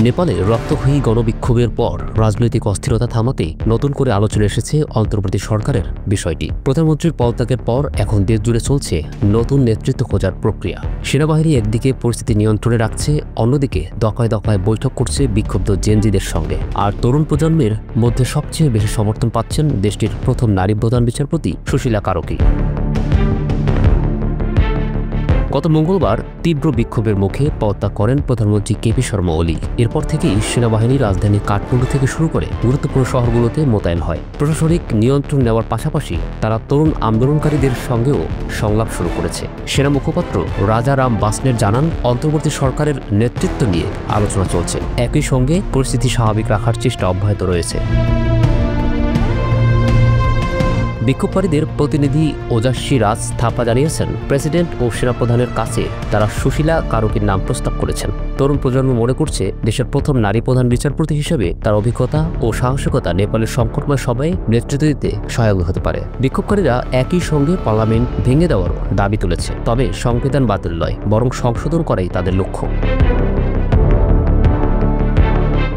নেপালে রক্তক্ষয়ী গণবিক্ষোভের পর রাজনৈতিক অস্থিরতা থামাতে নতুন করে আলোচনা এসেছে অন্তর্বর্তী সরকারের বিষয়টি। প্রধানমন্ত্রীর পদত্যাগের পর এখন দেশজুড়ে চলছে নতুন নেতৃত্ব খোঁজার প্রক্রিয়া। সেনাবাহিনী একদিকে পরিস্থিতি নিয়ন্ত্রণে রাখছে, অন্যদিকে দফায় দফায় বৈঠক করছে বিক্ষুব্ধ জেনজিদের সঙ্গে। আর তরুণ প্রজন্মের মধ্যে সবচেয়ে বেশি সমর্থন পাচ্ছেন দেশটির প্রথম নারী প্রধান বিচারপতি সুশীলা কারকি। গত মঙ্গলবার তীব্র বিক্ষোভের মুখে পদত্যাগ করেন প্রধানমন্ত্রী কেপি শর্মা ওলি। এরপর থেকেই সেনাবাহিনী রাজধানী কাঠমান্ডু থেকে শুরু করে গুরুত্বপূর্ণ শহরগুলোতে মোতায়েন হয়। প্রশাসনিক নিয়ন্ত্রণ নেওয়ার পাশাপাশি তারা তরুণ আন্দোলনকারীদের সঙ্গেও সংলাপ শুরু করেছে। সেনা মুখপাত্র রাজা রাম বাসনের জানান, অন্তর্বর্তী সরকারের নেতৃত্ব নিয়ে আলোচনা চলছে। একই সঙ্গে পরিস্থিতি স্বাভাবিক রাখার চেষ্টা অব্যাহত রয়েছে। বিক্ষোভকারীদের প্রতিনিধি ওজাস্বী রাজ থাপা জানিয়েছেন, প্রেসিডেন্ট ও সেনাপ্রধানের কাছে তারা সুশীলা কারকির নাম প্রস্তাব করেছেন। তরুণ প্রজন্ম মনে করছে, দেশের প্রথম নারী প্রধান বিচারপতি হিসেবে তার অভিজ্ঞতা ও সাহসিকতা নেপালের সংকটময় সভায় নেতৃত্ব দিতে সহায়ক হতে পারে। বিক্ষোভকারীরা একই সঙ্গে পার্লামেন্ট ভেঙে দেওয়ারও দাবি তুলেছে, তবে সংবিধান বাতিল নয়, বরং সংশোধন করাই তাদের লক্ষ্য।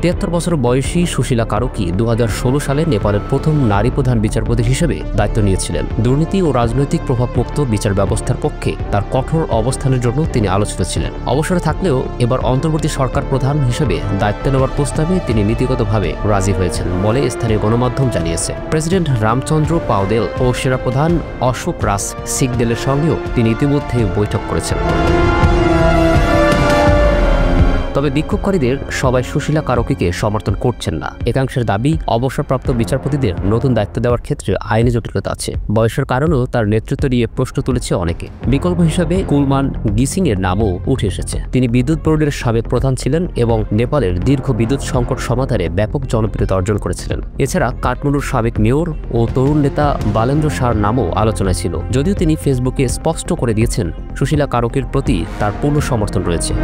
৭৩ বছর বয়সী সুশীলা কারকি ২০১৬ সালে নেপালের প্রথম নারী প্রধান বিচারপতি হিসেবে দায়িত্ব নিয়েছিলেন। দুর্নীতি ও রাজনৈতিক প্রভাবমুক্ত বিচার ব্যবস্থার পক্ষে তার কঠোর অবস্থানের জন্য তিনি আলোচিত ছিলেন। অবসরে থাকলেও এবার অন্তর্বর্তী সরকার প্রধান হিসেবে দায়িত্ব নেওয়ার প্রস্তাবে তিনি নীতিগতভাবে রাজি হয়েছেন বলে স্থানীয় গণমাধ্যম জানিয়েছে। প্রেসিডেন্ট রামচন্দ্র পাওদেল ও সেনাপ্রধান অশোক রাজ সিকদেলের সঙ্গেও তিনি ইতিমধ্যে বৈঠক করেছেন। তবে বিক্ষোভকারীদের সবাই সুশীলা কারকিকে সমর্থন করছেন না। একাংশের দাবি, অবসরপ্রাপ্ত বিচারপতিদের নতুন দায়িত্ব দেওয়ার ক্ষেত্রে আইনি জটিলতা আছে। বয়সের কারণেও তার নেতৃত্ব নিয়ে প্রশ্ন তুলেছে অনেকে। বিকল্প হিসাবে কুলমান গিসিং এর নামও উঠে এসেছে। তিনি বিদ্যুৎ বোর্ডের সাবেক প্রধান ছিলেন এবং নেপালের দীর্ঘ বিদ্যুৎ সংকট সমাধানে ব্যাপক জনপ্রিয়তা অর্জন করেছিলেন। এছাড়া কাঠমান্ডুর সাবেক মেয়র ও তরুণ নেতা বালেন্দ্র শাহর নামও আলোচনায় ছিল, যদিও তিনি ফেসবুকে স্পষ্ট করে দিয়েছেন সুশীলা কারকির প্রতি তার পূর্ণ সমর্থন রয়েছে।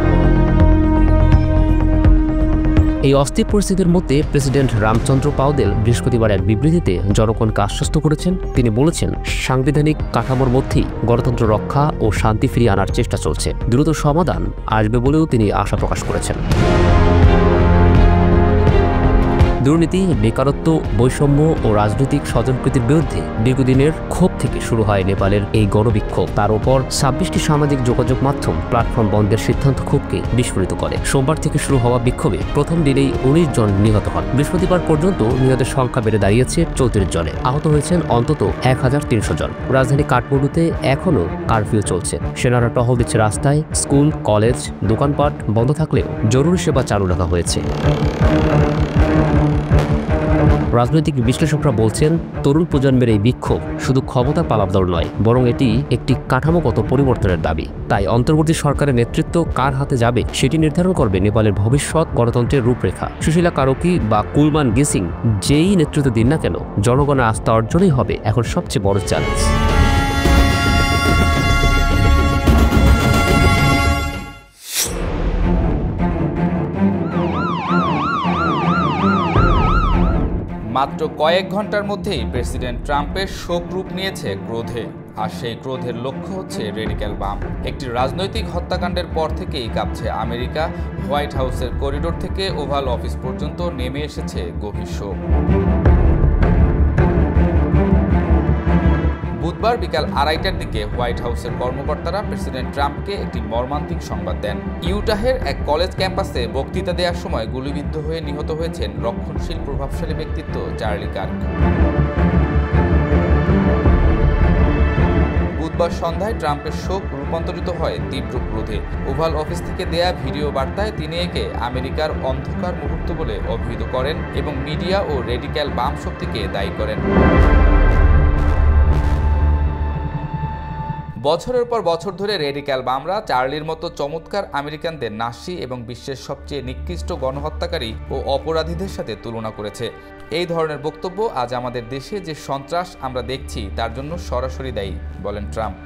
এই অস্থির পরিস্থিতির মধ্যে প্রেসিডেন্ট রামচন্দ্র পাওদেল বৃহস্পতিবার এক বিবৃতিতে জনগণকে আশ্বস্ত করেছেন। তিনি বলেছেন, সাংবিধানিক কাঠামোর মধ্যেই গণতন্ত্র রক্ষা ও শান্তি ফিরিয়ে আনার চেষ্টা চলছে। দ্রুত সমাধান আসবে বলেও তিনি আশা প্রকাশ করেছেন। দুর্নীতি, বেকারত্ব, বৈষম্য ও রাজনৈতিক স্বজনপ্রীতির বিরুদ্ধে দীর্ঘদিনের ক্ষোভ থেকে শুরু হয় নেপালের এই গণবিক্ষোভ। তার উপর ২৬টি সামাজিক যোগাযোগ মাধ্যম প্ল্যাটফর্ম বন্ধের সিদ্ধান্ত ক্ষোভকে বিস্ফোরিত করে। সোমবার থেকে শুরু হওয়া বিক্ষোভে প্রথম দিনেই ১৯ জন নিহত হন। বৃহস্পতিবার পর্যন্ত নিহতের সংখ্যা বেড়ে দাঁড়িয়েছে ৩৪ জনে। আহত হয়েছেন অন্তত ১৩০০ জন। রাজধানী কাঠমান্ডুতে এখনও কারফিউ চলছে। সেনারা টহল দিচ্ছে রাস্তায়। স্কুল, কলেজ, দোকানপাট বন্ধ থাকলেও জরুরি সেবা চালু রাখা হয়েছে। রাজনৈতিক বিশ্লেষকরা বলছেন, তরুণ প্রজন্মের এই বিক্ষোভ শুধু ক্ষমতা পালাবদল নয়, বরং এটি একটি কাঠামোগত পরিবর্তনের দাবি। তাই অন্তর্বর্তী সরকারের নেতৃত্ব কার হাতে যাবে সেটি নির্ধারণ করবে নেপালের ভবিষ্যৎ গণতন্ত্রের রূপরেখা। সুশীলা কারকি বা কুলমান গিসিং যেই নেতৃত্ব দিন না কেন, জনগণের আস্থা অর্জনই হবে এখন সবচেয়ে বড় চ্যালেঞ্জ। মাত্র কয়েক ঘন্টার মধ্যেই প্রেসিডেন্ট ট্রাম্পের শোক রূপ নিয়েছে ক্রোধে। আর সেই ক্রোধের লক্ষ্য হচ্ছে রেডিক্যাল বাম। একটি রাজনৈতিক হত্যাকাণ্ডের পর থেকেই কাঁপছে আমেরিকা। হোয়াইট হাউসের করিডোর থেকে ওভাল অফিস পর্যন্ত নেমে এসেছে গভীর শোক। বুধবার বিকাল ২:৩০টার দিকে হোয়াইট হাউসের কর্মকর্তারা প্রেসিডেন্ট ট্রাম্পকে একটি মর্মান্তিক সংবাদ দেন। ইউটাহের এক কলেজ ক্যাম্পাসে বক্তৃতা দেওয়ার সময় গুলিবিদ্ধ হয়ে নিহত হয়েছেন রক্ষণশীল প্রভাবশালী ব্যক্তিত্ব চার্লি কার্ক। বুধবার সন্ধ্যায় ট্রাম্পের শোক রূপান্তরিত হয় তীব্র ক্রোধে। ওভাল অফিস থেকে দেয়া ভিডিও বার্তায় তিনি একে আমেরিকার অন্ধকার মুহূর্ত বলে অভিহিত করেন এবং মিডিয়া ও রেডিক্যাল বাম শক্তিকে দায়ী করেন। বছরের পর বছর ধরে রেডিক্যাল বামরা চার্লির মতো চমৎকার আমেরিকানদের নাশী এবং বিশ্বের সবচেয়ে নিকৃষ্ট গণহত্যাকারী ও অপরাধীদের সাথে তুলনা করেছে। এই ধরনের বক্তব্য আজ আমাদের দেশে যে সন্ত্রাস আমরা দেখছি তার জন্য সরাসরি দায়ী, বলেন ট্রাম্প।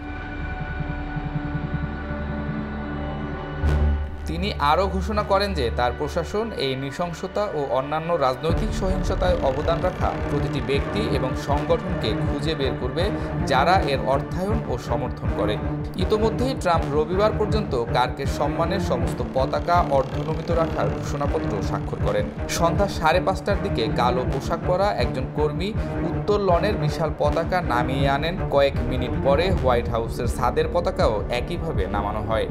তিনি আরও ঘোষণা করেন যে তার প্রশাসন এই নৃশংসতা ও অন্যান্য রাজনৈতিক সহিংসতায় অবদান রাখা প্রতিটি ব্যক্তি এবং সংগঠনকে খুঁজে বের করবে যারা এর অর্থায়ন ও সমর্থন করে। ইতোমধ্যেই ট্রাম্প রবিবার পর্যন্ত কার্কের সম্মানের সমস্ত পতাকা অর্ধনমিত রাখার ঘোষণাপত্র স্বাক্ষর করেন। সন্ধ্যা 5:30টার দিকে কালো পোশাক পরা একজন কর্মী উত্তর লনের বিশাল পতাকা নামিয়ে আনেন। কয়েক মিনিট পরে হোয়াইট হাউসের ছাদের পতাকাও একইভাবে নামানো হয়।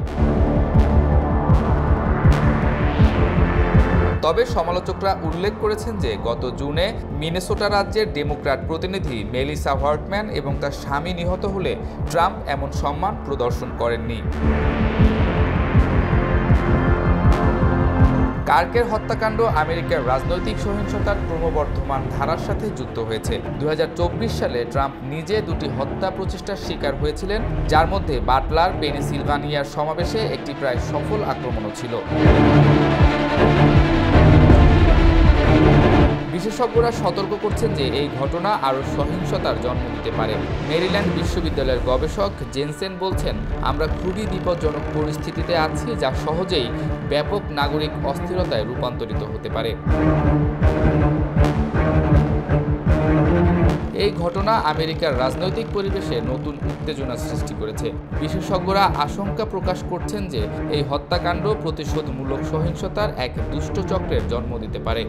তবে সমালোচকরা উল্লেখ করেছেন যে গত জুনে মিনেসোটা রাজ্যের ডেমোক্র্যাট প্রতিনিধি মেলিসা হোয়ার্টম্যান এবং তার স্বামী নিহত হলে ট্রাম্প এমন সম্মান প্রদর্শন করেননি। কার্কের হত্যাকাণ্ড আমেরিকার রাজনৈতিক সহিংসতার ক্রমবর্ধমান ধারার সাথে যুক্ত হয়েছে। 2024 সালে ট্রাম্প নিজে দুটি হত্যা প্রচেষ্টার শিকার হয়েছিলেন, যার মধ্যে বাটলার পেনসিলভানিয়ার সমাবেশে একটি প্রায় সফল আক্রমণও ছিল। বিশেষজ্ঞরা সতর্ক করছেন যে এই ঘটনা আরও সহিংসতার জন্ম দিতে পারে। মেরিল্যান্ড বিশ্ববিদ্যালয়ের গবেষক জেনসেন বলছেন, আমরা খুবই বিপজ্জনক পরিস্থিতিতে আছি যা সহজেই ব্যাপক নাগরিক অস্থিরতায় রূপান্তরিত হতে পারে। এই ঘটনা আমেরিকার রাজনৈতিক পরিবেশে নতুন উত্তেজনা সৃষ্টি করেছে। বিশেষজ্ঞরা আশঙ্কা প্রকাশ করছেন যে এই হত্যাকাণ্ড প্রতিশোধমূলক সহিংসতার এক দুষ্ট চক্রের জন্ম দিতে পারে।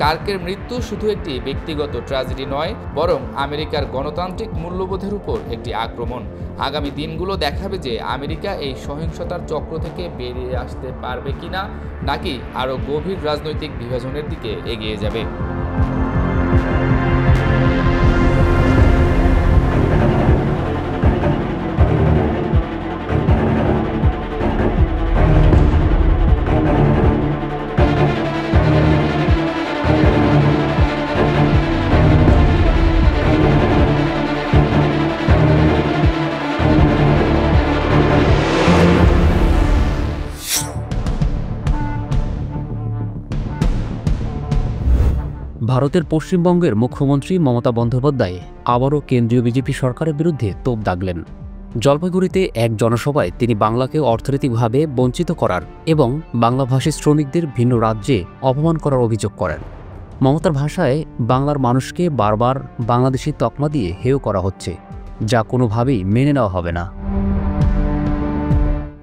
কার্কের মৃত্যু শুধু একটি ব্যক্তিগত ট্র্যাজেডি নয়, বরং আমেরিকার গণতান্ত্রিক মূল্যবোধের উপর একটি আক্রমণ। আগামী দিনগুলো দেখাবে যে আমেরিকা এই সহিংসতার চক্র থেকে বেরিয়ে আসতে পারবে কিনা, নাকি আরও গভীর রাজনৈতিক বিভাজনের দিকে এগিয়ে যাবে। ভারতের পশ্চিমবঙ্গের মুখ্যমন্ত্রী মমতা বন্দ্যোপাধ্যায় আবারও কেন্দ্রীয় বিজেপি সরকারের বিরুদ্ধে তোপ দাগলেন। জলপাইগুড়িতে এক জনসভায় তিনি বাংলাকে অর্থনৈতিকভাবে বঞ্চিত করার এবং বাংলাভাষী শ্রমিকদের ভিন্ন রাজ্যে অপমান করার অভিযোগ করেন। মমতার ভাষায় বাংলার মানুষকে বারবার বাংলাদেশি তকমা দিয়ে হেয় করা হচ্ছে, যা কোনোভাবেই মেনে নেওয়া হবে না।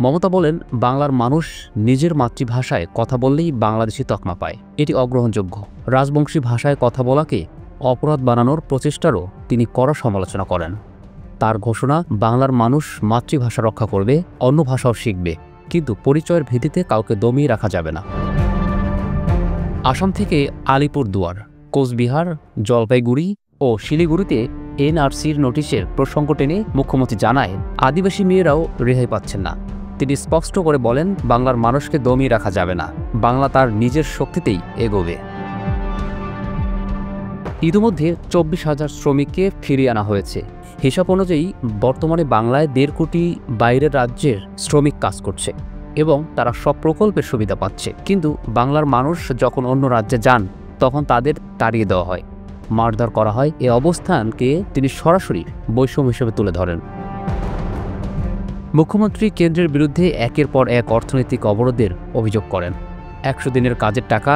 মমতা বলেন, বাংলার মানুষ নিজের মাতৃভাষায় কথা বললেই বাংলাদেশি তকমা পায়, এটি অগ্রহণযোগ্য। রাজবংশী ভাষায় কথা বলাকে অপরাধ বানানোর প্রচেষ্টারও তিনি কড়া সমালোচনা করেন। তার ঘোষণা, বাংলার মানুষ মাতৃভাষা রক্ষা করবে, অন্য ভাষাও শিখবে, কিন্তু পরিচয়ের ভিত্তিতে কাউকে দমিয়ে রাখা যাবে না। আসাম থেকে আলিপুরদুয়ার, কোচবিহার, জলপাইগুড়ি ও শিলিগুড়িতে এনআরসির নোটিশের প্রসঙ্গ টেনে মুখ্যমন্ত্রী জানায়, আদিবাসী মেয়েরাও রেহাই পাচ্ছেন না। তিনি স্পষ্ট করে বলেন, বাংলার মানুষকে দমিয়ে রাখা যাবে না, বাংলা তার নিজের শক্তিতেই এগোবে। ইতিমধ্যে 24,000 শ্রমিককে ফিরিয়ে আনা হয়েছে। হিসাব অনুযায়ী বর্তমানে বাংলায় 1.5 কোটি বাইরের রাজ্যের শ্রমিক কাজ করছে এবং তারা সব প্রকল্পের সুবিধা পাচ্ছে। কিন্তু বাংলার মানুষ যখন অন্য রাজ্যে যান তখন তাদের তাড়িয়ে দেওয়া হয়, মারধর করা হয়। এই অবস্থানকে তিনি সরাসরি বৈষম্য হিসেবে তুলে ধরেন। মুখ্যমন্ত্রী কেন্দ্রের বিরুদ্ধে একের পর এক অর্থনৈতিক অবরোধের অভিযোগ করেন। 100 দিনের কাজের টাকা,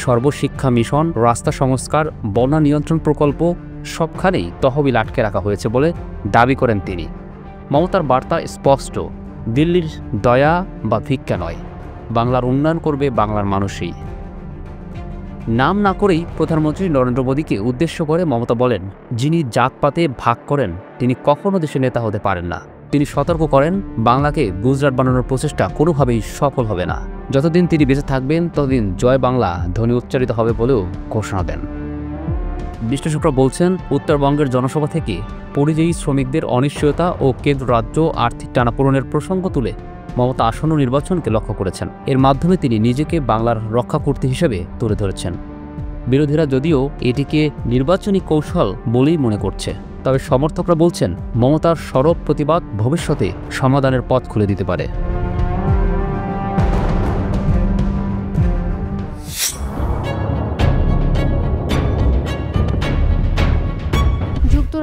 সর্বশিক্ষা মিশন, রাস্তা সংস্কার, বন্যা নিয়ন্ত্রণ প্রকল্প সবখানেই তহবিল আটকে রাখা হয়েছে বলে দাবি করেন তিনি। মমতার বার্তা স্পষ্ট, দিল্লির দয়া বা ভিক্ষা নয়, বাংলার উন্নয়ন করবে বাংলার মানুষই। নাম না করেই প্রধানমন্ত্রী নরেন্দ্র মোদীকে উদ্দেশ্য করে মমতা বলেন, যিনি জাতপাতে ভাগ করেন তিনি কখনো দেশের নেতা হতে পারেন না। তিনি সতর্ক করেন, বাংলাকে গুজরাট বানানোর প্রচেষ্টা কোনোভাবেই সফল হবে না। যতদিন তিনি বেঁচে থাকবেন ততদিন জয় বাংলা ধ্বনি উচ্চারিত হবে বলেও ঘোষণা দেন। বিশ্লেষকরা বলছেন, উত্তরবঙ্গের জনসভা থেকে পরিযায়ী শ্রমিকদের অনিশ্চয়তা ও কেন্দ্র রাজ্য আর্থিক টানাপোড়েনের প্রসঙ্গ তুলে মমতা আসন্ন নির্বাচনকে লক্ষ্য করেছেন। এর মাধ্যমে তিনি নিজেকে বাংলার রক্ষাকর্তা হিসেবে তুলে ধরেছেন। বিরোধীরা যদিও এটিকে নির্বাচনী কৌশল বলেই মনে করছে, তবে সমর্থকরা বলছেন মমতার সরব প্রতিবাদ ভবিষ্যতে সমাধানের পথ খুলে দিতে পারে।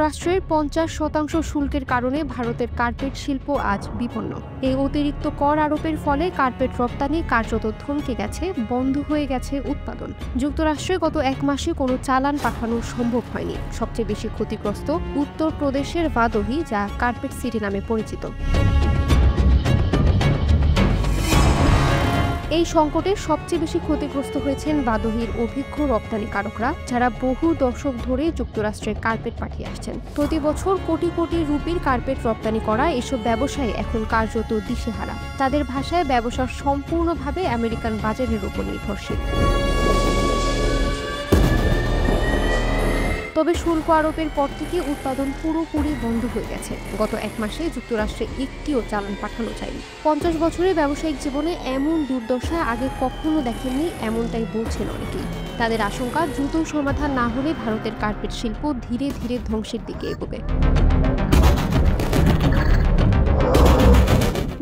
যুক্তরাষ্ট্রের 50% শুল্কের কারণে ভারতের কার্পেট শিল্প আজ বিপন্ন। এই অতিরিক্ত কর আরোপের ফলে কার্পেট রপ্তানি কার্যত থমকে গেছে, বন্ধ হয়ে গেছে উৎপাদন। যুক্তরাষ্ট্রে গত 1 মাসে কোনো চালান পাঠানো সম্ভব হয়নি। সবচেয়ে বেশি ক্ষতিগ্রস্ত উত্তরপ্রদেশের ভাদোহী, যা কার্পেট সিটি নামে পরিচিত। এই সংকটে সবচেয়ে বেশি ক্ষতিগ্রস্ত হয়েছেন ভাদোহীর অভিজ্ঞ রপ্তানিকারকরা, যারা বহু দশক ধরে যুক্তরাষ্ট্রে কার্পেট পাঠিয়ে আসছেন। প্রতি বছর কোটি কোটি রুপির কার্পেট রপ্তানি করা এসব ব্যবসায়ী এখন কার্যত দিশেহারা। তাদের ভাষায় ব্যবসা সম্পূর্ণভাবে আমেরিকান বাজারের উপর নির্ভরশীল। তবে শুল্ক আরোপের পর থেকে উৎপাদন পুরোপুরি বন্ধ হয়ে গেছে। গত 1 মাসে যুক্তরাষ্ট্রে একটিও চালান পাঠানো যায়নি। 50 বছরের ব্যবসায়িক জীবনে এমন দুর্দশা আগে কখনো দেখেননি, এমনটাই বলছেন অনেকেই। তাদের আশঙ্কা, দ্রুত সমাধান না হলে ভারতের কার্পেট শিল্প ধীরে ধীরে ধ্বংসের দিকে এগোবে।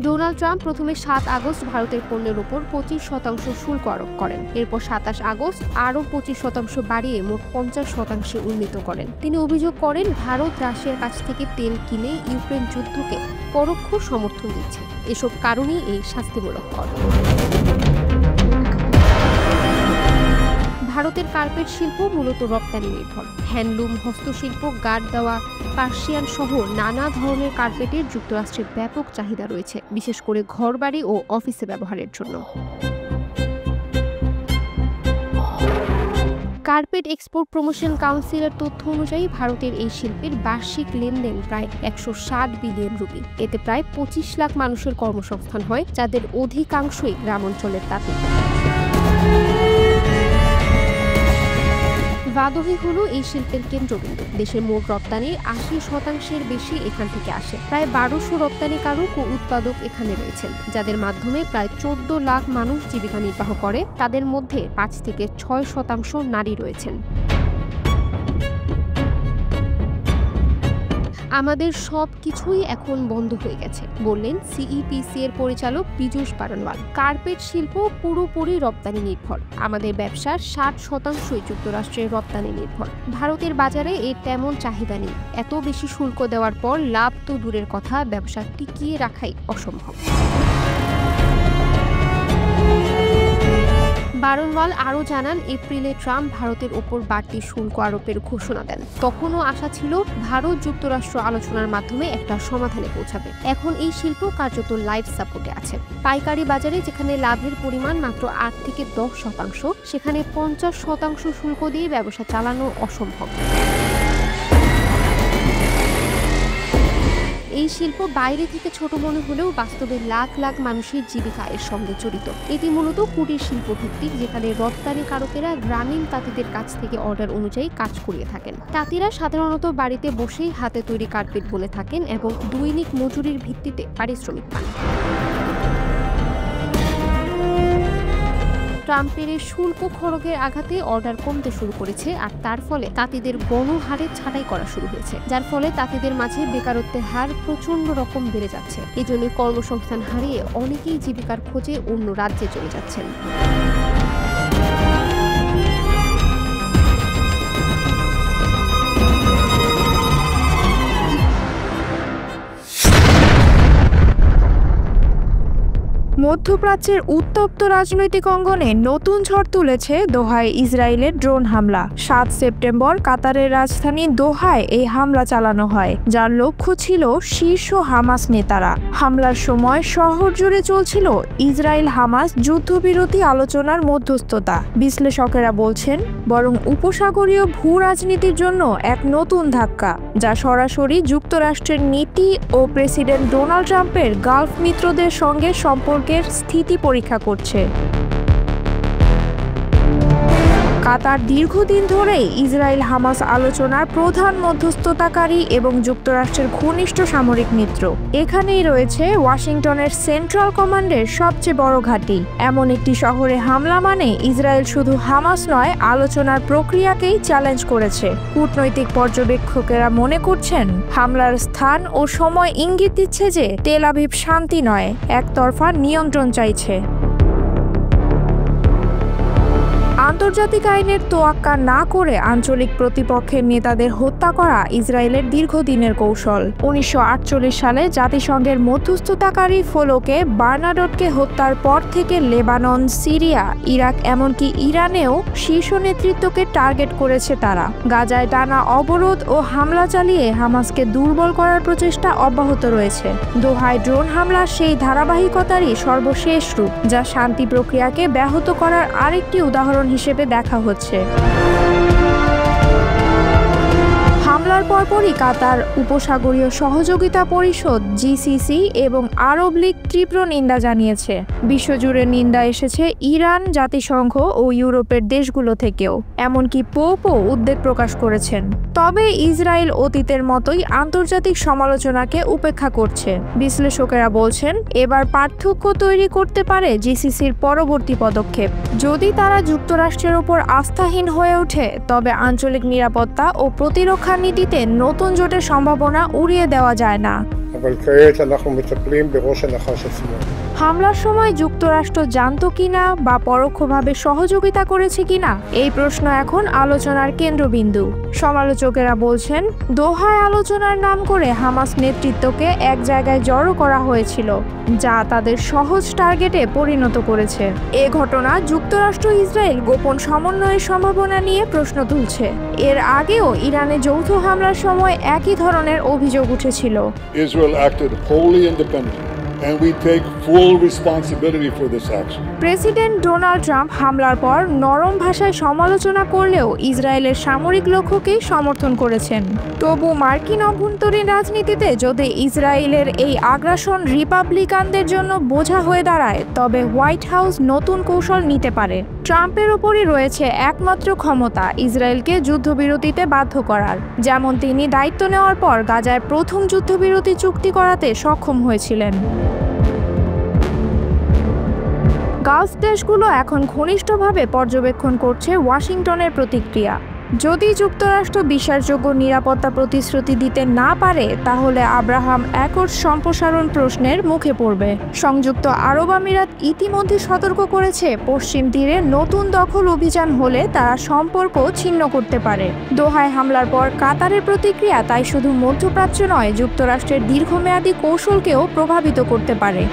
ডোনাল্ড ট্রাম্প প্রথমে 7 আগস্ট ভারতের পণ্যের উপর 25% শুল্ক আরোপ করেন। এরপর 27 আগস্ট আরও 25% বাড়িয়ে মোট 50% উন্নীত করেন। তিনি অভিযোগ করেন, ভারত রাশিয়ার কাছ থেকে তেল কিনে ইউক্রেন যুদ্ধকে পরোক্ষ সমর্থন দিচ্ছে। এসব কারণেই এই শাস্তিমূলক কর। ভারতের কার্পেট শিল্প মূলত রপ্তানি নির্ভর। হ্যান্ডলুম, হস্তশিল্প, গার্ড দেওয়া, পার্সিয়ান সহ নানা ধরনের কার্পেটের যুক্তরাষ্ট্রে ব্যাপক চাহিদা রয়েছে, বিশেষ করে ঘরবাড়ি ও অফিসে ব্যবহারের জন্য। কার্পেট এক্সপোর্ট প্রমোশন কাউন্সিলের তথ্য অনুযায়ী ভারতের এই শিল্পের বার্ষিক লেনদেন প্রায় 160 বিলিয়ন রুপি। এতে প্রায় 25 লাখ মানুষের কর্মসংস্থান হয়, যাদের অধিকাংশই গ্রাম অঞ্চলের তাঁতি। ভাদোহী হলো এই শিল্পের কেন্দ্রবিন্দু। দেশের মোট রপ্তানির 80% বেশি এখান থেকে আসে। প্রায় 1200 রপ্তানিকারক ও উৎপাদক এখানে রয়েছেন, যাদের মাধ্যমে প্রায় 14 লাখ মানুষ জীবিকা নির্বাহ করে। তাদের মধ্যে 5 থেকে 6% নারী রয়েছেন। আমাদের সব কিছুই এখন বন্ধ হয়ে গেছে, বললেন সিইপিসি এর পরিচালক পীযূষ বারনওয়াল। কার্পেট শিল্প পুরোপুরি রপ্তানি নির্ভর। আমাদের ব্যবসার 60% যুক্তরাষ্ট্রের রপ্তানি নির্ভর। ভারতের বাজারে এর তেমন চাহিদা নেই। এত বেশি শুল্ক দেওয়ার পর লাভ তো দূরের কথা, ব্যবসা টিকিয়ে রাখাই অসম্ভব। বারনওয়াল আরও জানান, এপ্রিলে ট্রাম্প ভারতের ওপর বাড়তি শুল্ক আরোপের ঘোষণা দেন। তখনও আশা ছিল ভারত যুক্তরাষ্ট্র আলোচনার মাধ্যমে একটা সমাধানে পৌঁছাবে। এখন এই শিল্প কার্যত লাইফ সাপোর্টে আছে। পাইকারি বাজারে যেখানে লাভের পরিমাণ মাত্র 8 থেকে 10%, সেখানে 50% শুল্ক দিয়ে ব্যবসা চালানো অসম্ভব। এই শিল্প বাইরে থেকে ছোট মনে হলেও বাস্তবে লাখ লাখ মানুষের জীবিকা এর সঙ্গে জড়িত। এটি মূলত কুটির শিল্প ভিত্তিক, যেখানে রপ্তানিকারকেরা গ্রামীণ তাঁতিদের কাছ থেকে অর্ডার অনুযায়ী কাজ করিয়ে থাকেন। তাঁতিরা সাধারণত বাড়িতে বসেই হাতে তৈরি কার্পেট বুনে থাকেন এবং দৈনিক মজুরির ভিত্তিতে পারিশ্রমিক পান। ট্রাম্পের শুল্ক খড়গের আঘাতে অর্ডার কমতে শুরু করেছে, আর তার ফলে তাঁতিদের গণহারে ছাঁটাই করা শুরু হয়েছে, যার ফলে তাঁতিদের মাঝে বেকারত্বের হার প্রচন্ড রকম বেড়ে যাচ্ছে। এজন্য কর্মসংস্থান হারিয়ে অনেকেই জীবিকার খোঁজে অন্য রাজ্যে চলে যাচ্ছেন। মধ্যপ্রাচ্যের উত্তপ্ত রাজনৈতিক অঙ্গনে নতুন ঝড় তুলেছে দোহায় ইসরায়েলের ড্রোন হামলা। 7 সেপ্টেম্বর কাতারের রাজধানী দোহায় এই হামলা চালানো হয়, যার লক্ষ্য ছিল শীর্ষ হামাস নেতারা। হামলার সময় শহর জুড়ে চলছিল ইসরায়েল হামাস যুদ্ধবিরতি আলোচনার মধ্যস্থতা। বিশ্লেষকেরা বলছেন, বরং উপসাগরীয় ভূ রাজনীতির জন্য এক নতুন ধাক্কা, যা সরাসরি যুক্তরাষ্ট্রের নীতি ও প্রেসিডেন্ট ডোনাল্ড ট্রাম্পের গালফ মিত্রদের সঙ্গে সম্পর্কের স্থিতি পরীক্ষা করছে। কাতার দীর্ঘদিন ধরেই ইসরায়েল হামাস আলোচনার প্রধান মধ্যস্থতাকারী এবং যুক্তরাষ্ট্রের ঘনিষ্ঠ সামরিক মিত্র। এখানেই রয়েছে ওয়াশিংটনের সেন্ট্রাল কমান্ডের সবচেয়ে বড় ঘাঁটি। এমন একটি শহরে হামলা মানে ইসরায়েল শুধু হামাস নয়, আলোচনার প্রক্রিয়াকেই চ্যালেঞ্জ করেছে। কূটনৈতিক পর্যবেক্ষকেরা মনে করছেন, হামলার স্থান ও সময় ইঙ্গিত দিচ্ছে যে তেল আভিভ শান্তি নয়, একতরফা নিয়ন্ত্রণ চাইছে। আন্তর্জাতিক আইনের তোয়াক্কা না করে আঞ্চলিক প্রতিপক্ষের নেতাদের হত্যা করা ইসরায়েলের দীর্ঘদিনের কৌশল। 1948 সালে জাতিসংঘের মধ্যস্থতাকারী ফোলোকে বার্নাডোটকে হত্যার পর থেকে লেবানন, সিরিয়া, ইরাক এমনকি ইরানেও শীর্ষ নেতৃত্বকে টার্গেট করেছে তারা। গাজায় টানা অবরোধ ও হামলা চালিয়ে হামাসকে দুর্বল করার প্রচেষ্টা অব্যাহত রয়েছে। দোহায় ড্রোন হামলা সেই ধারাবাহিকতারই সর্বশেষ রূপ, যা শান্তি প্রক্রিয়াকে ব্যাহত করার আরেকটি উদাহরণ হিসেবে দেখা হচ্ছে। হামলার পরপরই কাতার, উপসাগরীয় সহযোগিতা পরিষদ জিসিসি এবং আরব লীগ তীব্র নিন্দা জানিয়েছে। বিশ্বজুড়ে নিন্দা এসেছে ইরান, জাতিসংঘ ও ইউরোপের দেশগুলো থেকেও। এমনকি পোপও উদ্বেগ প্রকাশ করেছেন। তবে ইসরায়েল অতীতের মতোই আন্তর্জাতিক সমালোচনাকে উপেক্ষা করছে। বিশ্লেষকেরা বলছেন, এবার পার্থক্য তৈরি করতে পারে জিসিসির পরবর্তী পদক্ষেপ। যদি তারা যুক্তরাষ্ট্রের উপর আস্থাহীন হয়ে ওঠে, তবে আঞ্চলিক নিরাপত্তা ও প্রতিরক্ষা নীতিতে নতুন জোটের সম্ভাবনা উড়িয়ে দেওয়া যায় না। হামলার সময় যুক্তরাষ্ট্র জানত কিনা বা পরোক্ষভাবে সহযোগিতা করেছে কিনা, এই প্রশ্ন এখন আলোচনার কেন্দ্রবিন্দু। সমালোচকেরা বলছেন, দোহায় আলোচনার নাম করে হামাস নেতৃত্বকে এক জায়গায় জড়ো করা হয়েছিল, যা তাদের সহজ টার্গেটে পরিণত করেছে। এ ঘটনা যুক্তরাষ্ট্র ইসরায়েল গোপন সমন্বয়ের সম্ভাবনা নিয়ে প্রশ্ন তুলছে। এর আগেও ইরানে যৌথ হামলার সময় একই ধরনের অভিযোগ উঠেছিল। Israel acted wholly independently, and we take full responsibility for this action. President Donald Trump হামলার পর নরম ভাষায় সমালোচনা করলেও ইসরায়েলের সামরিক লক্ষ্যকে সমর্থন করেছেন। তবু মার্কিন অভ্যন্তরীণ রাজনীতিতে যদি ইসরায়েলের এই আগ্রাসন রিপাবলিকানদের জন্য বোঝা হয়ে দাঁড়ায়, তবে হোয়াইট হাউস নতুন কৌশল নিতে পারে। ট্রাম্পের ওপরই রয়েছে একমাত্র ক্ষমতা ইসরায়েলকে যুদ্ধবিরতিতে বাধ্য করার, যেমন তিনি দায়িত্ব নেওয়ার পর গাজায় প্রথম যুদ্ধবিরতি চুক্তি করাতে সক্ষম হয়েছিলেন। গালফ দেশগুলো এখন ঘনিষ্ঠভাবে পর্যবেক্ষণ করছে ওয়াশিংটনের প্রতিক্রিয়া। যদি যুক্তরাষ্ট্র বিশ্বাসযোগ্য নিরাপত্তা প্রতিশ্রুতি দিতে না পারে, তাহলে আব্রাহাম অ্যাকর্ড সম্প্রসারণ প্রশ্নের মুখে পড়বে। সংযুক্ত আরব আমিরাত ইতিমধ্যে সতর্ক করেছে, পশ্চিম তীরে নতুন দখল অভিযান হলে তারা সম্পর্ক ছিন্ন করতে পারে। দোহায় হামলার পর কাতারের প্রতিক্রিয়া তাই শুধু মধ্যপ্রাচ্য নয়, যুক্তরাষ্ট্রের দীর্ঘমেয়াদী কৌশলকেও প্রভাবিত করতে পারে।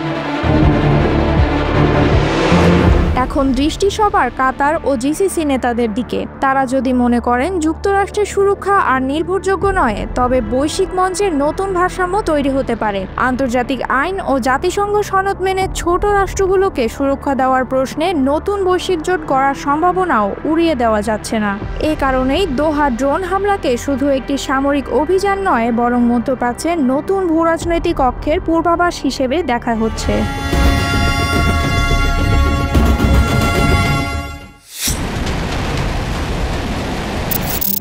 এখন দৃষ্টি সবার কাতার ও জিসিসি নেতাদের দিকে। তারা যদি মনে করেন যুক্তরাষ্ট্রের সুরক্ষা আর নির্ভরযোগ্য নয়, তবে বৈশ্বিক মঞ্চের নতুন ভারসাম্য তৈরি হতে পারে। আন্তর্জাতিক আইন ও জাতিসংঘ সনদ মেনে ছোট রাষ্ট্রগুলোকে সুরক্ষা দেওয়ার প্রশ্নে নতুন বৈশ্বিক জোট গড়ার সম্ভাবনাও উড়িয়ে দেওয়া যাচ্ছে না। এ কারণেই দোহা ড্রোন হামলাকে শুধু একটি সামরিক অভিযান নয়, বরং মধ্যপ্রাচ্যের নতুন ভূরাজনৈতিক অক্ষের পূর্বাভাস হিসেবে দেখা হচ্ছে।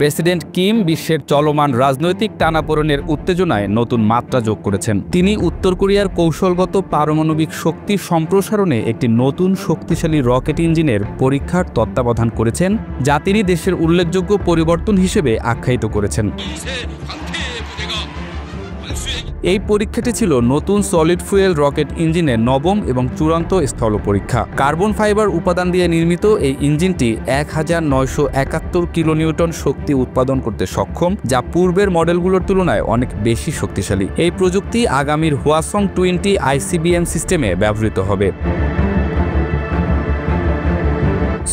প্রেসিডেন্ট কিম বিশ্বের চলমান রাজনৈতিক টানাপোড়েনের উত্তেজনায় নতুন মাত্রা যোগ করেছেন। তিনি উত্তর কোরিয়ার কৌশলগত পারমাণবিক শক্তি সম্প্রসারণে একটি নতুন শক্তিশালী রকেট ইঞ্জিনের পরীক্ষার তত্ত্বাবধান করেছেন, যা তিনি দেশের উল্লেখযোগ্য পরিবর্তন হিসেবে আখ্যায়িত করেছেন। এই পরীক্ষাটি ছিল নতুন সলিড ফুয়েল রকেট ইঞ্জিনের নবম এবং চূড়ান্ত স্থল পরীক্ষা। কার্বন ফাইবার উপাদান দিয়ে নির্মিত এই ইঞ্জিনটি 1971 কিলোনিউটন শক্তি উৎপাদন করতে সক্ষম, যা পূর্বের মডেলগুলোর তুলনায় অনেক বেশি শক্তিশালী। এই প্রযুক্তি আগামীর হোয়াসং 20 ICBM সিস্টেমে ব্যবহৃত হবে।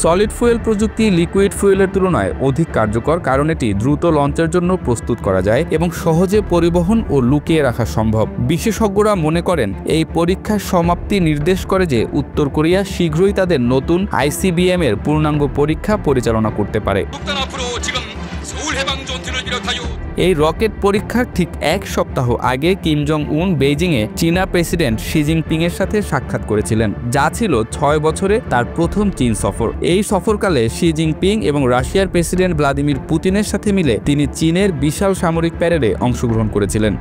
সলিড ফুয়েল প্রযুক্তি লিকুইড ফুয়েলের তুলনায় অধিক কার্যকর, কারণ এটি দ্রুত লঞ্চের জন্য প্রস্তুত করা যায় এবং সহজে পরিবহন ও লুকিয়ে রাখা সম্ভব। বিশেষজ্ঞরা মনে করেন এই পরীক্ষার সমাপ্তি নির্দেশ করে যে উত্তর কোরিয়া শীঘ্রই তাদের নতুন ICBM এর পূর্ণাঙ্গ পরীক্ষা পরিচালনা করতে পারে। এই রকেট পরীক্ষার ঠিক এক সপ্তাহ আগে কিম জং উন বেইজিংয়ে চীনা প্রেসিডেন্ট শি জিনপিং এর সাথে সাক্ষাৎ করেছিলেন, যা ছিল 6 বছরে তার প্রথম চীন সফর। এই সফরকালে শি জিনপিং এবং রাশিয়ার প্রেসিডেন্ট ভ্লাদিমির পুতিনের সাথে মিলে তিনি চীনের বিশাল সামরিক প্যারেডে অংশগ্রহণ করেছিলেন।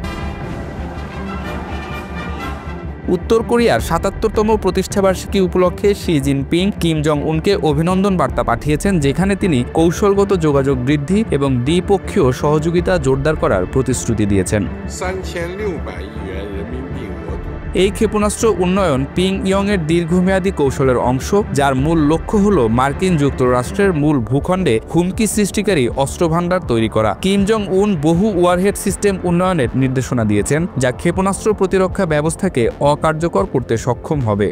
উত্তর কোরিয়ার ৭৭তম প্রতিষ্ঠাবার্ষিকী উপলক্ষে শি জিনপিং কিম জং উনকে অভিনন্দন বার্তা পাঠিয়েছেন, যেখানে তিনি কৌশলগত যোগাযোগ বৃদ্ধি এবং দ্বিপক্ষীয় সহযোগিতা জোরদার করার প্রতিশ্রুতি দিয়েছেন। এই ক্ষেপণাস্ত্র উন্নয়ন পিংইয়ংয়ের দীর্ঘমেয়াদী কৌশলের অংশ, যার মূল লক্ষ্য হল মার্কিন যুক্তরাষ্ট্রের মূল ভূখণ্ডে হুমকি সৃষ্টিকারী অস্ত্রভান্ডার তৈরি করা। কিম জং উন বহু ওয়ারহেড সিস্টেম উন্নয়নের নির্দেশনা দিয়েছেন, যা ক্ষেপণাস্ত্র প্রতিরক্ষা ব্যবস্থাকে অকার্যকর করতে সক্ষম হবে।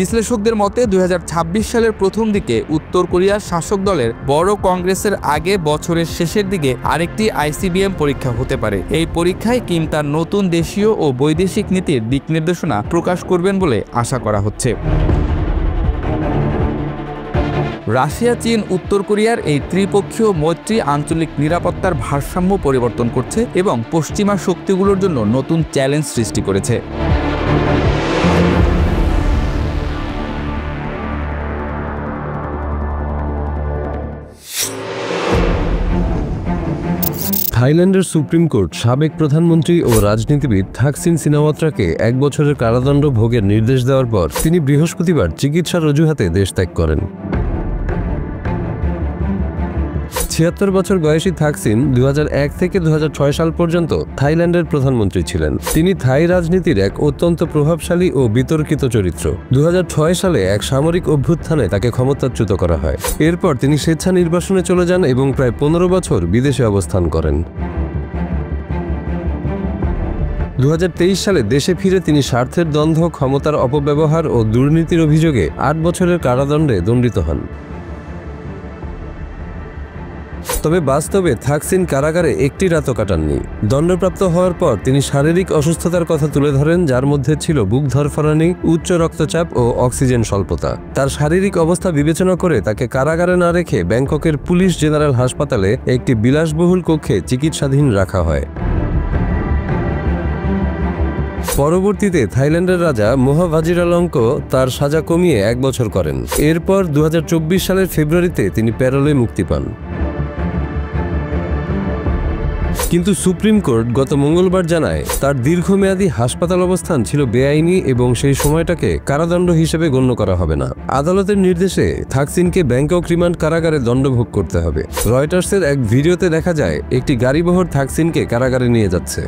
বিশ্লেষকদের মতে 2026 সালের প্রথম দিকে উত্তর কোরিয়ার শাসক দলের বড় কংগ্রেসের আগে বছরের শেষের দিকে আরেকটি ICBM পরীক্ষা হতে পারে। এই পরীক্ষায় কিম তার নতুন দেশীয় ও বৈদেশিক নীতির দিক নির্দেশনা প্রকাশ করবেন বলে আশা করা হচ্ছে। রাশিয়া, চীন, উত্তর কোরিয়ার এই ত্রিপক্ষীয় মৈত্রী আঞ্চলিক নিরাপত্তার ভারসাম্য পরিবর্তন করছে এবং পশ্চিমা শক্তিগুলোর জন্য নতুন চ্যালেঞ্জ সৃষ্টি করেছে। থাইল্যান্ডের সুপ্রিম কোর্ট সাবেক প্রধানমন্ত্রী ও রাজনীতিবিদ থাকসিন সিনাওয়াত্রাকে 1 বছরের কারাদণ্ড ভোগের নির্দেশ দেওয়ার পর তিনি বৃহস্পতিবার চিকিৎসার অজুহাতে দেশ ত্যাগ করেন। 76 বছর বয়সী থাকসিন 2001 থেকে 2006 সাল পর্যন্ত থাইল্যান্ডের প্রধানমন্ত্রী ছিলেন। তিনি থাই রাজনীতির এক অত্যন্ত প্রভাবশালী ও বিতর্কিত চরিত্র। 2006 সালে এক সামরিক অভ্যুত্থানে তাকে ক্ষমতাচ্যুত করা হয়। এরপর তিনি স্বেচ্ছা নির্বাসনে চলে যান এবং প্রায় 15 বছর বিদেশে অবস্থান করেন। 2023 সালে দেশে ফিরে তিনি স্বার্থের দ্বন্দ্ব, ক্ষমতার অপব্যবহার ও দুর্নীতির অভিযোগে 8 বছরের কারাদণ্ডে দণ্ডিত হন। তবে বাস্তবে থাকসিন কারাগারে একটি রাতও কাটাননি। দণ্ডপ্রাপ্ত হওয়ার পর তিনি শারীরিক অসুস্থতার কথা তুলে ধরেন, যার মধ্যে ছিল বুক ধরফরানি, উচ্চ রক্তচাপ ও অক্সিজেন স্বল্পতা। তার শারীরিক অবস্থা বিবেচনা করে তাকে কারাগারে না রেখে ব্যাংককের পুলিশ জেনারেল হাসপাতালে একটি বিলাসবহুল কক্ষে চিকিৎসাধীন রাখা হয়। পরবর্তীতে থাইল্যান্ডের রাজা মোহা ভাজিরালঙ্কো তার সাজা কমিয়ে 1 বছর করেন। এরপর 2024 সালের ফেব্রুয়ারিতে তিনি প্যারোলে মুক্তি পান। কিন্তু সুপ্রিম কোর্ট গত মঙ্গলবার জানায় তার দীর্ঘমেয়াদী হাসপাতাল অবস্থান ছিল বেআইনি এবং সেই সময়টাকে কারাদণ্ড হিসেবে গণ্য করা হবে না। আদালতের নির্দেশে থাকসিনকে ব্যাংকক রিমান্ড কারাগারে দণ্ডভোগ করতে হবে। রয়টার্সের এক ভিডিওতে দেখা যায় একটি গাড়িবহর থাকসিনকে কারাগারে নিয়ে যাচ্ছে।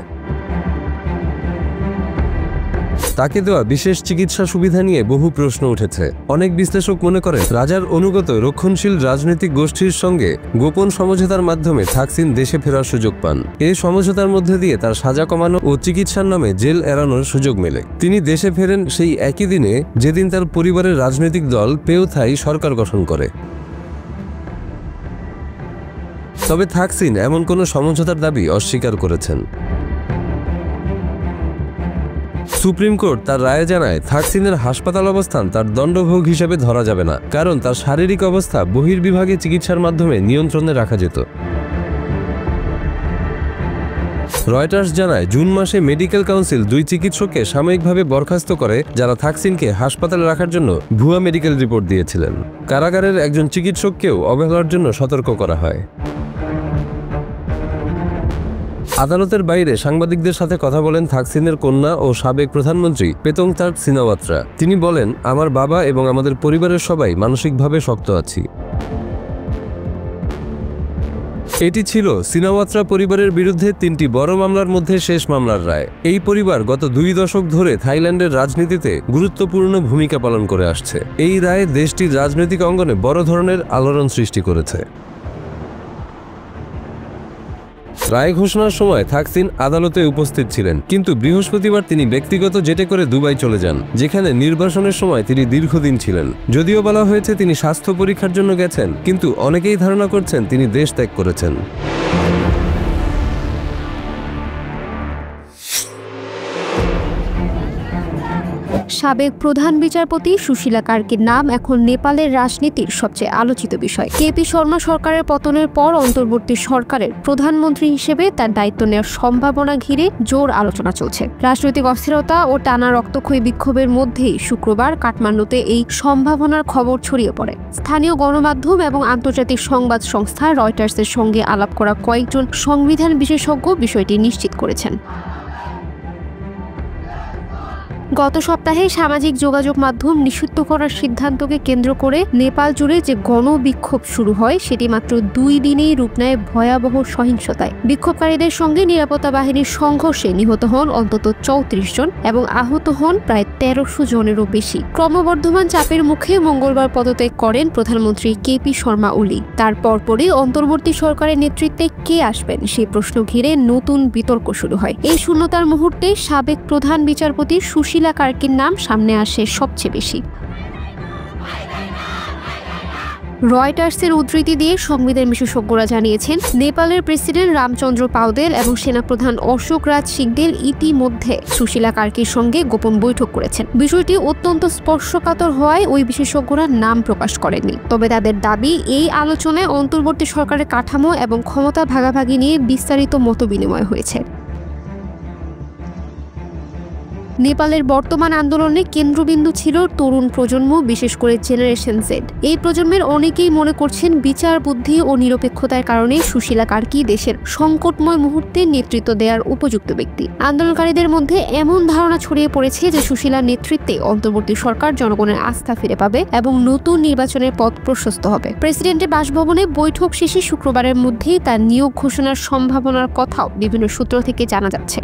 তাকে দেওয়া বিশেষ চিকিৎসা সুবিধা নিয়ে বহু প্রশ্ন উঠেছে। অনেক বিশ্লেষক মনে করেন রাজার অনুগত রক্ষণশীল রাজনৈতিক গোষ্ঠীর সঙ্গে গোপন সমঝোতার মাধ্যমে থাকসিন দেশে ফেরার সুযোগ পান। এই সমঝোতার মধ্যে দিয়ে তার সাজা কমানো ও চিকিৎসার নামে জেল এড়ানোর সুযোগ মেলে। তিনি দেশে ফেরেন সেই একই দিনে যেদিন তার পরিবারের রাজনৈতিক দল পেওথাই সরকার গঠন করে। তবে থাকসিন এমন কোনো সমঝোতার দাবি অস্বীকার করেছেন। সুপ্রিম কোর্ট তার রায়ে জানায় থাকসিনের হাসপাতাল অবস্থান তার দণ্ডভোগ হিসেবে ধরা যাবে না, কারণ তার শারীরিক অবস্থা বহির্বিভাগে চিকিৎসার মাধ্যমে নিয়ন্ত্রণে রাখা যেত। রয়টার্স জানায় জুন মাসে মেডিকেল কাউন্সিল 2 চিকিৎসককে সাময়িকভাবে বরখাস্ত করে, যারা থাকসিনকে হাসপাতালে রাখার জন্য ভুয়া মেডিকেল রিপোর্ট দিয়েছিলেন। কারাগারের একজন চিকিৎসককেও অবহেলার জন্য সতর্ক করা হয়। আদালতের বাইরে সাংবাদিকদের সাথে কথা বলেন থাকসিনের কন্যা ও সাবেক প্রধানমন্ত্রী পেতংতার্ক সিনাওয়াত্রা। তিনি বলেন, আমার বাবা এবং আমাদের পরিবারের সবাই মানসিকভাবে শক্ত আছি। এটি ছিল সিনাওয়াত্রা পরিবারের বিরুদ্ধে 3টি বড় মামলার মধ্যে শেষ মামলার রায়। এই পরিবার গত 2 দশক ধরে থাইল্যান্ডের রাজনীতিতে গুরুত্বপূর্ণ ভূমিকা পালন করে আসছে। এই রায় দেশটির রাজনৈতিক অঙ্গনে বড় ধরনের আলোড়ন সৃষ্টি করেছে। রায় ঘোষণার সময় থাকসিন আদালতে উপস্থিত ছিলেন, কিন্তু বৃহস্পতিবার তিনি ব্যক্তিগত জেটে করে দুবাই চলে যান, যেখানে নির্বাসনের সময় তিনি দীর্ঘদিন ছিলেন। যদিও বলা হয়েছে তিনি স্বাস্থ্য পরীক্ষার জন্য গেছেন, কিন্তু অনেকেই ধারণা করছেন তিনি দেশ ত্যাগ করেছেন। সাবেক প্রধান বিচারপতি সুশীলা কার্কির নাম এখন নেপালের রাজনীতির সবচেয়ে আলোচিত বিষয়। কেপি শর্মা সরকারের পতনের পর অন্তর্বর্তী সরকারের প্রধানমন্ত্রী হিসেবে তার দায়িত্ব নেওয়ার সম্ভাবনা ঘিরে জোর আলোচনা চলছে। রাজনৈতিক অস্থিরতা ও টানা রক্তক্ষয়ী বিক্ষোভের মধ্যেই শুক্রবার কাঠমান্ডুতে এই সম্ভাবনার খবর ছড়িয়ে পড়ে। স্থানীয় গণমাধ্যম এবং আন্তর্জাতিক সংবাদ সংস্থা রয়টার্সের সঙ্গে আলাপ করা কয়েকজন সংবিধান বিশেষজ্ঞ বিষয়টি নিশ্চিত করেছেন। গত সপ্তাহে সামাজিক যোগাযোগ মাধ্যম নিষিদ্ধ করার সিদ্ধান্তকে কেন্দ্র করে নেপাল জুড়ে যে গণবিক্ষোভ শুরু হয় সেটি মাত্র 2 দিনেই রূপ নেয় ভয়াবহ সহিংসতায়। বিক্ষোভকারীদের সঙ্গে নিরাপত্তা বাহিনীর সংঘর্ষে নিহত হন অন্তত 34 জন এবং আহত হন প্রায় 1300 জনেরও বেশি। ক্রমবর্ধমান চাপের মুখে মঙ্গলবার পদত্যাগ করেন প্রধানমন্ত্রী কেপি শর্মা ওলি। তার পরপরই অন্তর্বর্তী সরকারের নেতৃত্বে কে আসবেন সেই প্রশ্ন ঘিরে নতুন বিতর্ক শুরু হয়। এই শূন্যতার মুহূর্তে সাবেক প্রধান বিচারপতি সুশীলা কার্কির নাম সামনে আসে সবচেয়ে বেশি। রয়টার্সের উদ্ধৃতি দিয়ে সংবিধান বিশেষজ্ঞরা জানিয়েছেন, নেপালের প্রেসিডেন্ট রামচন্দ্র পাউদেল এবং সেনাপ্রধান অশোক রাজ সিংদেল ইতিমধ্যে সুশীলা কার্কির সঙ্গে গোপন বৈঠক করেছেন। বিষয়টি অত্যন্ত স্পর্শকাতর হওয়ায় ওই বিশেষজ্ঞরা নাম প্রকাশ করেননি। তবে তাদের দাবি, এই আলোচনায় অন্তর্বর্তী সরকারের কাঠামো এবং ক্ষমতা ভাগাভাগি নিয়ে বিস্তারিত মতবিনিময় হয়েছে। নেপালের বর্তমান আন্দোলনে কেন্দ্রবিন্দু ছিল তরুণ প্রজন্ম, বিশেষ করে জেনারেশন জেড। এই প্রজন্মের অনেকেই মনে করছেন বিচার বুদ্ধি ও নিরপেক্ষতার কারণে সুশীলা কার্কি দেশের সংকটময় মুহূর্তে নেতৃত্ব দেওয়ার উপযুক্ত ব্যক্তি। আন্দোলনকারীদের মধ্যে এমন ধারণা ছড়িয়ে পড়েছে যে সুশীলার নেতৃত্বে অন্তর্বর্তী সরকার জনগণের আস্থা ফিরে পাবে এবং নতুন নির্বাচনের পথ প্রশস্ত হবে। প্রেসিডেন্টের বাসভবনে বৈঠক শেষে শুক্রবারের মধ্যেই তার নিয়োগ ঘোষণার সম্ভাবনার কথাও বিভিন্ন সূত্র থেকে জানা যাচ্ছে।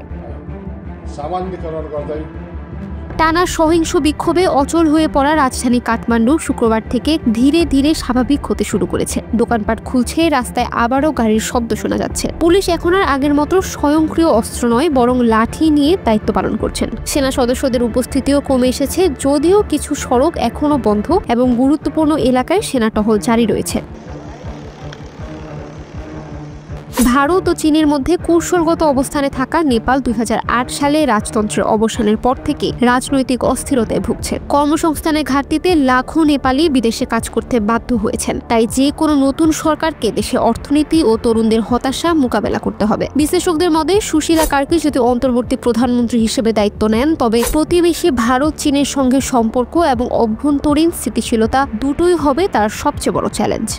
টানা সহিংস বিক্ষোভে অচল হয়ে পড়া রাজধানী কাঠমান্ডু শুক্রবার থেকে ধীরে ধীরে স্বাভাবিক হতে শুরু করেছে। দোকানপাট খুলছে, রাস্তায় আবারও গাড়ির শব্দ শোনা যাচ্ছে। পুলিশ এখন আর আগের মতো স্বয়ংক্রিয় অস্ত্র নয়, বরং লাঠি নিয়ে দায়িত্ব পালন করছেন। সেনা সদস্যদের উপস্থিতিও কমে এসেছে, যদিও কিছু সড়ক এখনও বন্ধ এবং গুরুত্বপূর্ণ এলাকায় সেনা টহল জারি রয়েছে। ভারত ও চীনের মধ্যে কৌশলগত অবস্থানে থাকা নেপাল 2008 সালে রাজতন্ত্রের অবসানের পর থেকে রাজনৈতিক অস্থিরতায় ভুগছে। কর্মসংস্থানের ঘাটতিতে লাখো নেপালি বিদেশে কাজ করতে বাধ্য হয়েছেন। তাই যে কোনো নতুন সরকারকে দেশে অর্থনীতি ও তরুণদের হতাশা মোকাবেলা করতে হবে। বিশ্লেষকদের মতে সুশীলা কার্কি যদি অন্তর্বর্তী প্রধানমন্ত্রী হিসেবে দায়িত্ব নেন, তবে প্রতিবেশী ভারত চীনের সঙ্গে সম্পর্ক এবং অভ্যন্তরীণ স্থিতিশীলতা দুটোই হবে তার সবচেয়ে বড় চ্যালেঞ্জ।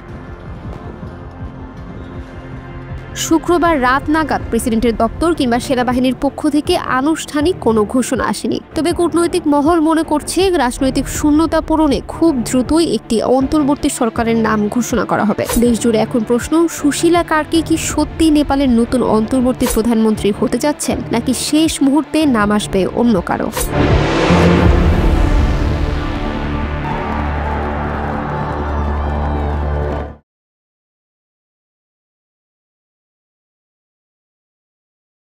শুক্রবার রাত নাগাদ প্রেসিডেন্টের দপ্তর কিংবা সেনাবাহিনীর পক্ষ থেকে আনুষ্ঠানিক কোনো ঘোষণা আসেনি। তবে কূটনৈতিক মহল মনে করছে রাজনৈতিক শূন্যতা পূরণে খুব দ্রুতই একটি অন্তর্বর্তী সরকারের নাম ঘোষণা করা হবে। দেশজুড়ে এখন প্রশ্ন, সুশীলা কার্কি কি সত্যি নেপালের নতুন অন্তর্বর্তী প্রধানমন্ত্রী হতে যাচ্ছেন, নাকি শেষ মুহূর্তে নাম আসবে অন্য কারো?